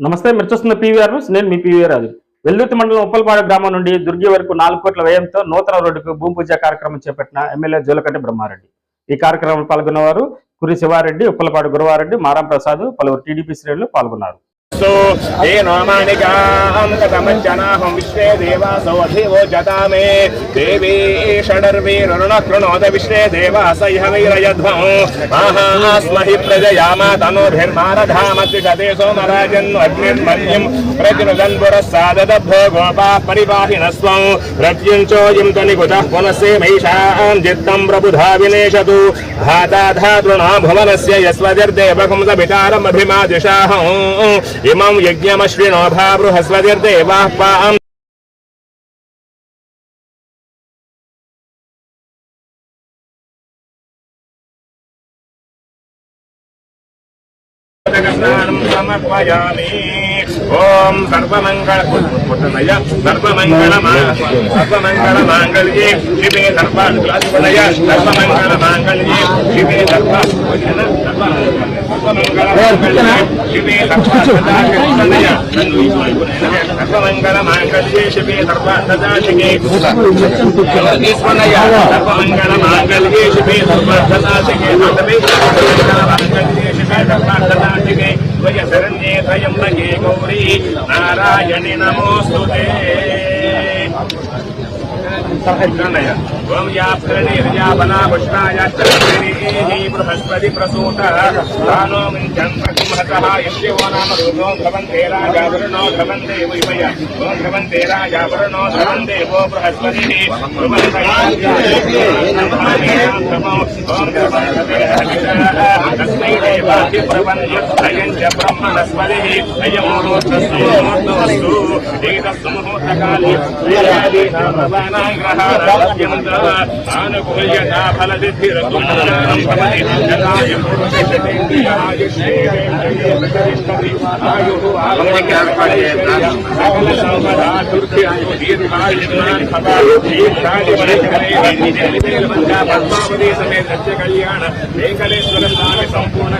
నమస్తే, మీరు చూస్తున్న పీవీఆర్ న్యూస్. నేను మీ పీవీఆర్ రాజు. వెల్లుర్తి మండలం ఉప్పలపాడు గ్రామం నుండి దుర్గి వరకు 4 కోట్ల వ్యయంతో నూతన రోడ్డుకు భూమి పూజ కార్యక్రమం చేపట్టిన ఎమ్మెల్యే జోలకంటి బ్రహ్మారెడ్డి. ఈ కార్యక్రమంలో పాల్గొన్నవారు కురి శివారెడ్డి, ఉప్పలపాడు గురవారెడ్డి, మారం ప్రసాద్, పలువురు టీడీపీ శ్రేణులు పాల్గొన్నారు. विश्वे देवासो अधिवो जतामे देवी षडर्वीरुणकृणोद विश्वे देवास इह वैरयध्वं महास्महि प्रजयामा तनोभिर्मारधामत्रिषते सोमराजन्वग्निर्मन्यं प्रतिनुदन् पुरस्साददभो गोपा परिवाहिनस्वं प्रत्युञ्चोयं तनिकुतः पुनस्से मैषां जित्तं प्रबुधा विनेशतु धाता धातृणा भुवनस्य यस्वतिर्देवकंसभितारमभिमादिशाः इमं यज्ञमश्विनो भा बृहस्पतिर्देवाः पाम् समर्पयामि। ओम सर्वमंगलमांगल्ये शिवे सर्वानुग्रहप्रदये सर्वमंगलमांगल्ये शिवे सर्वमंगलमांगल्ये शिवे सर्वार्थदायिके सर्वमंगलमांगल्ये शिवे सर्वार्थदायिके शरण्ये त्र्यम्बके गौरी नारायणि नमोस्तुते। ओम या प्रणीर्यापना पुष्पाया बृहस्पति प्रसूतः तानो मिञ्चन्महतः यस्यो नाम रूपो भवन्ते राजावरुणो भवन्ते वैमय ओम भवन्ते राजावरुणो भवन्ते वो बृहस्पतिः तस्मै देवाय प्रपन्नत्रयं च ब्रह्मणस्पतिः अयमुहूर्तस्तु एतत्समुहूर्तकाले आनुकूल्यता फलसिद्धिरतुं भवति जनाय आयुः पद्मावती समेत कल्याण वेंकटेश्वर स्वामी संपूर्ण